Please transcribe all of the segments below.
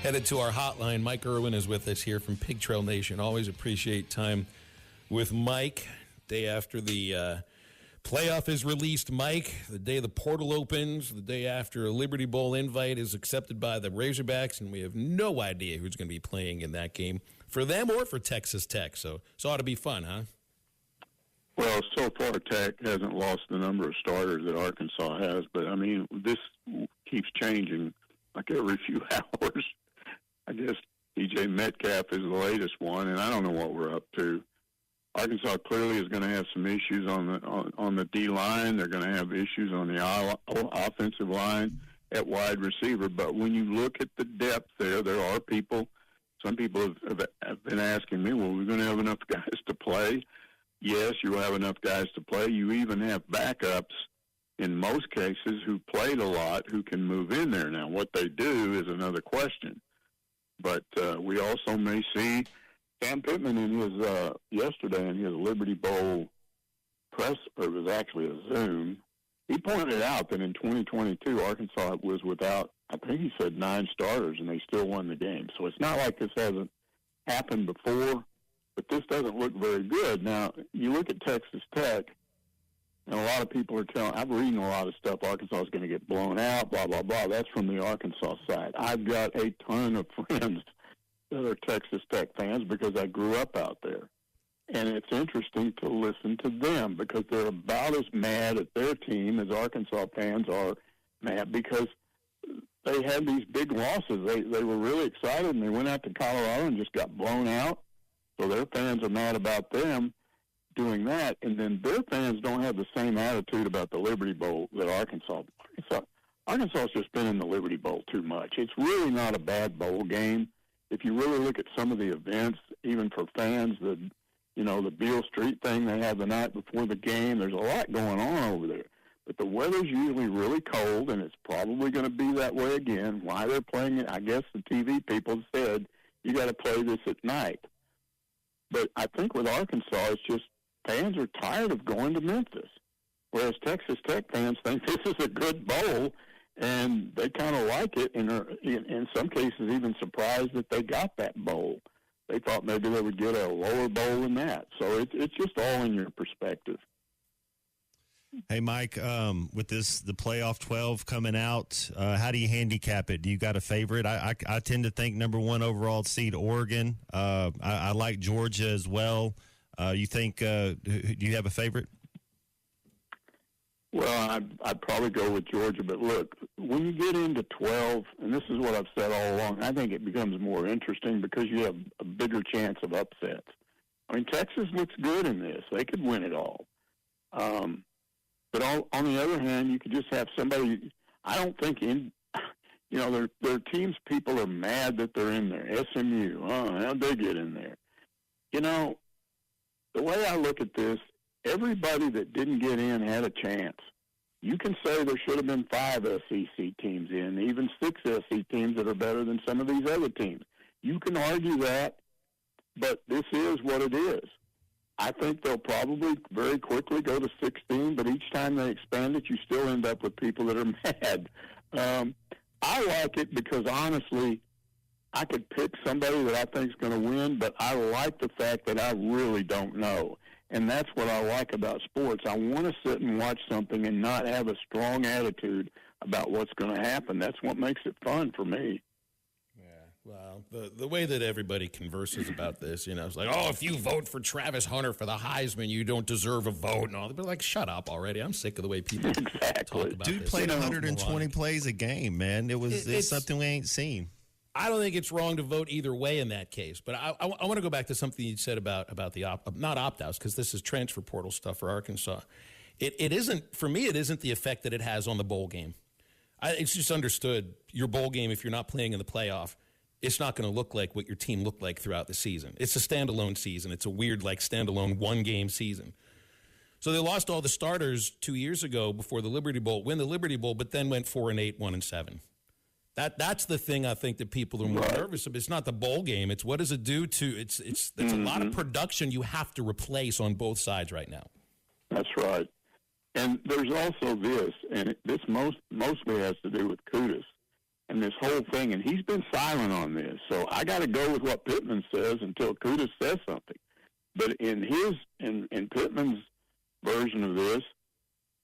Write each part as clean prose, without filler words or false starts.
Headed to our hotline. Mike Irwin is with us here from Pig Trail Nation. Always appreciate time with Mike. Day after the playoff is released, Mike, the day the portal opens, the day after a Liberty Bowl invite is accepted by the Razorbacks, and we have no idea who's going to be playing in that game for them or for Texas Tech. So it ought to be fun, huh? Well, so far Tech hasn't lost the number of starters that Arkansas has, but, I mean, this keeps changing like every few hours. I guess DJ Metcalf is the latest one, and I don't know what we're up to. Arkansas clearly is going to have some issues on the D line. They're going to have issues on the offensive line at wide receiver. But when you look at the depth there are people. Some people have been asking me, well, we're going to have enough guys to play. Yes, you will have enough guys to play. You even have backups in most cases who played a lot who can move in there. Now, what they do is another question. But we also may see Sam Pittman in his yesterday in his Liberty Bowl press, or it was actually a Zoom, he pointed out that in 2022 Arkansas was without, I think he said 9 starters, and they still won the game. So it's not like this hasn't happened before, but this doesn't look very good. Now, you look at Texas Tech, and a lot of people are telling, I'm reading a lot of stuff, Arkansas is going to get blown out, blah, blah, blah. That's from the Arkansas side. I've got a ton of friends that are Texas Tech fans because I grew up out there. And it's interesting to listen to them because they're about as mad at their team as Arkansas fans are mad because they had these big losses. They were really excited, and they went out to Colorado and just got blown out. So their fans are mad about them doing that, and then their fans don't have the same attitude about the Liberty Bowl that Arkansas. Arkansas has just been in the Liberty Bowl too much. It's really not a bad bowl game. If you really look at some of the events, even for fans, the Beale Street thing they had the night before the game, there's a lot going on over there. But the weather's usually really cold, and it's probably going to be that way again. Why they're playing it, I guess the TV people said, you got to play this at night. But I think with Arkansas, it's just fans are tired of going to Memphis, whereas Texas Tech fans think this is a good bowl, and they kind of like it, and are, in some cases, even surprised that they got that bowl. They thought maybe they would get a lower bowl than that. So it's just all in your perspective. Hey, Mike, with the playoff 12 coming out, how do you handicap it? Do you got a favorite? I tend to think number 1 overall seed Oregon. I like Georgia as well. You think do you have a favorite? Well, I'd probably go with Georgia. But, look, when you get into 12, and this is what I've said all along, I think it becomes more interesting because you have a bigger chance of upsets. I mean, Texas looks good in this. They could win it all. But on the other hand, you could just have somebody, I don't think there are teams people are mad that they're in there. SMU, how'd they get in there? The way I look at this, everybody that didn't get in had a chance. You can say there should have been 5 SEC teams in, even 6 SEC teams that are better than some of these other teams. You can argue that, but this is what it is. I think they'll probably very quickly go to 16, but each time they expand it, you still end up with people that are mad. I like it because, honestly, I could pick somebody that I think is going to win, but I like the fact that I really don't know. And that's what I like about sports. I want to sit and watch something and not have a strong attitude about what's going to happen. That's what makes it fun for me. Well, the way that everybody converses about this, it's like, oh, if you vote for Travis Hunter for the Heisman, you don't deserve a vote and all that. But like, shut up already. I'm sick of the way people talk about Dude this. played 120 plays a game, man. It's something we ain't seen. I don't think it's wrong to vote either way in that case. But I want to go back to something you said about the not opt-outs, because this is transfer portal stuff for Arkansas. It isn't, for me, it isn't the effect that it has on the bowl game. It's just understood your bowl game, if you're not playing in the playoff, it's not going to look like what your team looked like throughout the season. It's a standalone season. It's a weird, standalone one-game season. So they lost all the starters 2 years ago before the Liberty Bowl, win the Liberty Bowl, but then went 4-8, 1-7. That's the thing I think that people are more nervous about. It's not the bowl game. It's what does it do to it's a lot of production you have to replace on both sides right now. That's right. And there's also this, and this mostly has to do with Kudos. and this whole thing, and he's been silent on this. So I got to go with what Pittman says until Kudas says something. But in Pittman's version of this,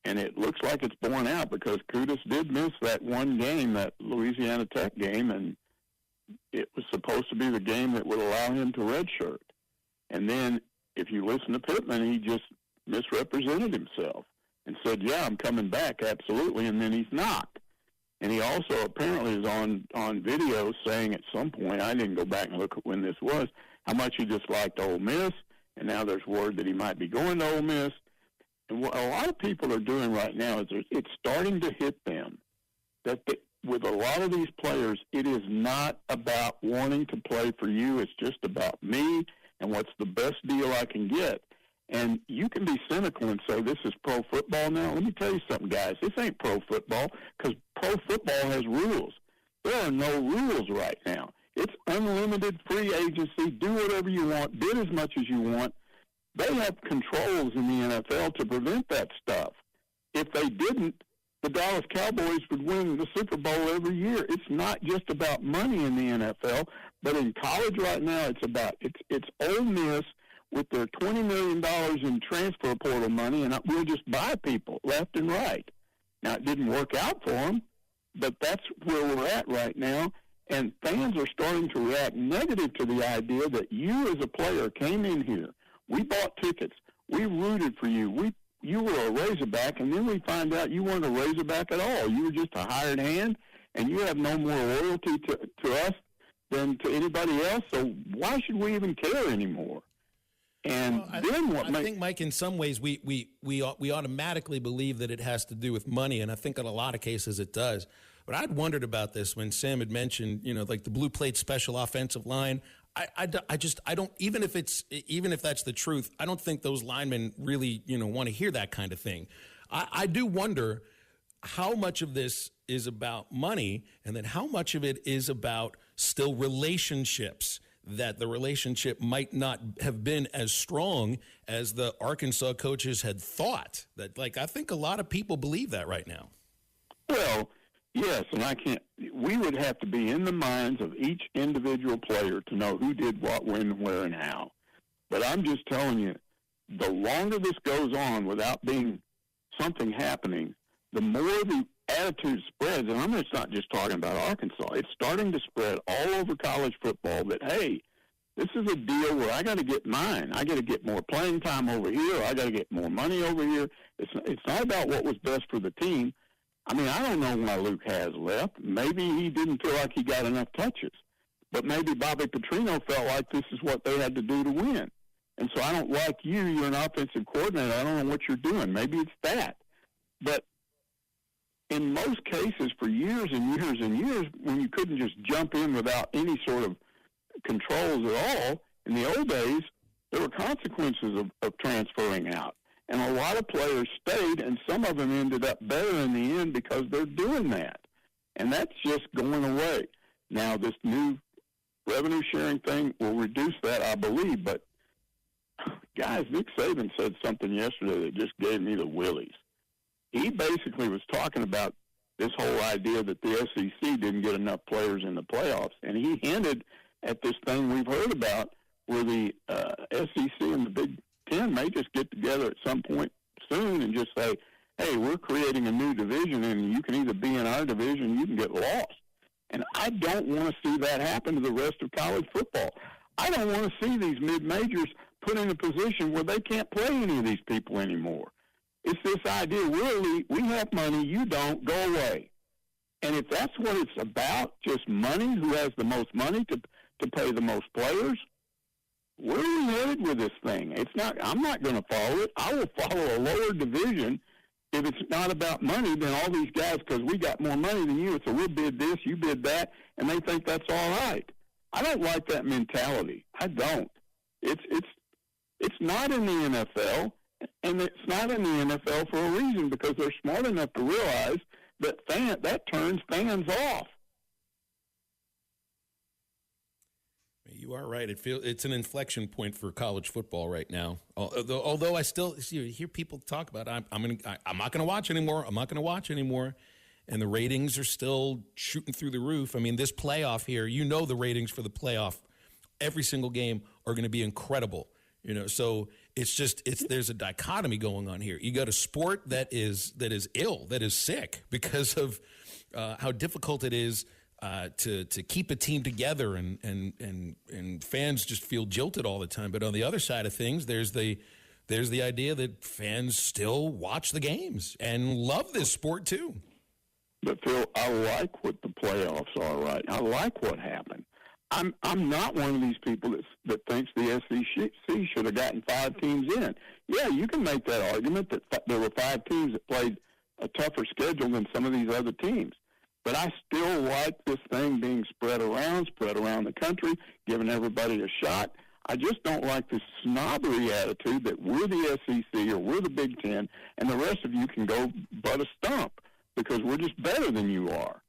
and it looks like it's borne out because Kudas did miss that one game, that Louisiana Tech game, and it was supposed to be the game that would allow him to redshirt. And then if you listen to Pittman, he just misrepresented himself and said, yeah, I'm coming back, absolutely, and then he's not. And he also apparently is on video saying at some point, I didn't go back and look at when this was, how much he disliked Ole Miss, and now there's word that he might be going to Ole Miss. And what a lot of people are doing right now is it's starting to hit them that with a lot of these players, it is not about wanting to play for you. It's just about me and what's the best deal I can get. And you can be cynical and say, this is pro football now. Let me tell you something, guys. This ain't pro football because pro football has rules. There are no rules right now. It's unlimited free agency. Do whatever you want. Bid as much as you want. They have controls in the NFL to prevent that stuff. If they didn't, the Dallas Cowboys would win the Super Bowl every year. It's not just about money in the NFL, but in college right now, it's Ole Miss with their $20 million in transfer portal money, and we'll just buy people left and right. Now, it didn't work out for them, but that's where we're at right now, and fans are starting to react negative to the idea that you as a player came in here. We bought tickets. We rooted for you. You were a Razorback, and then we find out you weren't a Razorback at all. You were just a hired hand, and you have no more loyalty to us than to anybody else, so why should we even care anymore? And I think, Mike, in some ways we automatically believe that it has to do with money, and I think in a lot of cases it does. But I'd wondered about this when Sam had mentioned, like the blue plate special offensive line. I don't, even if that's the truth, I don't think those linemen really, want to hear that kind of thing. I do wonder how much of this is about money and then how much of it is about still relationships, that the relationship might not have been as strong as the Arkansas coaches had thought. That, I think a lot of people believe that right now. Well, yes, and we would have to be in the minds of each individual player to know who did what, when, where, and how. But I'm just telling you, the longer this goes on without being something happening, the more the attitude spreads. And I'm just not just talking about Arkansas. It's starting to spread all over college football that, hey, this is a deal where I got to get mine. I got to get more playing time over here. I got to get more money over here. It's not about what was best for the team. I mean, I don't know why Luke has left. Maybe he didn't feel like he got enough touches. But maybe Bobby Petrino felt like this is what they had to do to win. And so I don't like you. You're an offensive coordinator. I don't know what you're doing. Maybe it's that. But in most cases, for years and years and years, when you couldn't just jump in without any sort of controls at all, in the old days, there were consequences of transferring out. And a lot of players stayed, and some of them ended up better in the end because they're doing that. And that's just going away. Now, this new revenue-sharing thing will reduce that, I believe. But, guys, Nick Saban said something yesterday that just gave me the willies. He basically was talking about this whole idea that the SEC didn't get enough players in the playoffs. And he hinted at this thing we've heard about where the SEC and the Big Ten may just get together at some point soon and just say, hey, we're creating a new division, and you can either be in our division or you can get lost. And I don't want to see that happen to the rest of college football. I don't want to see these mid-majors put in a position where they can't play any of these people anymore. It's this idea, we're elite, we have money, you don't, go away. And if that's what it's about, just money, who has the most money to pay the most players, where are we headed with this thing? I'm not going to follow it. I will follow a lower division if it's not about money than all these guys because we got more money than you. So we'll bid this, you bid that, and they think that's all right. I don't like that mentality. I don't. It's not in the NFL, and it's not in the NFL for a reason because they're smart enough to realize that turns fans off. You are right. It's an inflection point for college football right now. Although I still hear people talk about I'm not going to watch anymore. I'm not going to watch anymore. and the ratings are still shooting through the roof. I mean, this playoff here, the ratings for the playoff, every single game are going to be incredible. So there's a dichotomy going on here. You got a sport that is ill, that is sick because of how difficult it is to keep a team together, and fans just feel jilted all the time. But on the other side of things, there's the idea that fans still watch the games and love this sport too. But Phil, I like what the playoffs are, right? I like what happened. I'm not one of these people that thinks the SEC should have gotten 5 teams in. Yeah, you can make that argument that there were 5 teams that played a tougher schedule than some of these other teams. But I still like this thing being spread around the country, giving everybody a shot. I just don't like this snobbery attitude that we're the SEC or we're the Big Ten, and the rest of you can go butt a stump because we're just better than you are.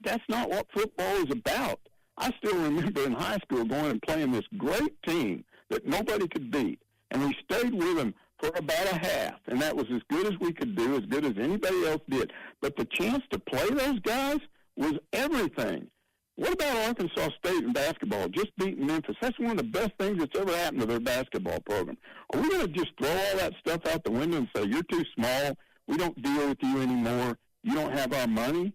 That's not what football is about. I still remember in high school going and playing this great team that nobody could beat, and we stayed with them for about a half, and that was as good as we could do, as good as anybody else did. But the chance to play those guys was everything. What about Arkansas State in basketball, just beating Memphis? That's one of the best things that's ever happened to their basketball program. Are we going to just throw all that stuff out the window and say, you're too small, we don't deal with you anymore, you don't have our money?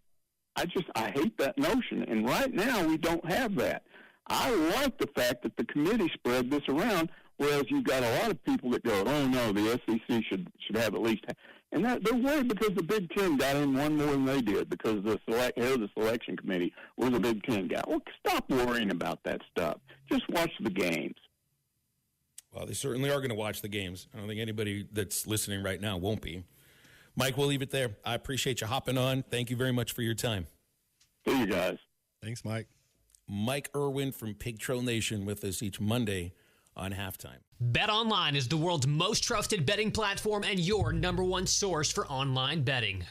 I hate that notion, and right now we don't have that. I like the fact that the committee spread this around, whereas you've got a lot of people that go, oh, no, the SEC should have at least – and they're worried because the Big Ten got in one more than they did because the head of the selection committee was a Big Ten guy. Well, stop worrying about that stuff. Just watch the games. Well, they certainly are going to watch the games. I don't think anybody that's listening right now won't be. Mike, we'll leave it there. I appreciate you hopping on. Thank you very much for your time. See you guys. Thanks, Mike. Mike Irwin from Pig Trail Nation with us each Monday on Halftime. BetOnline is the world's most trusted betting platform and your number one source for online betting.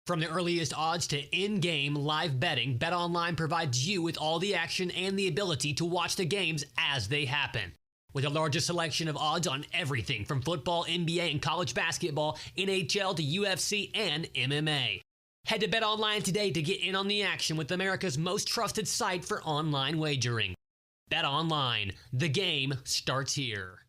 From the earliest odds to in-game live betting, BetOnline provides you with all the action and the ability to watch the games as they happen. With the largest selection of odds on everything from football, NBA, and college basketball, NHL to UFC and MMA. Head to BetOnline today to get in on the action with America's most trusted site for online wagering. BetOnline, the game starts here.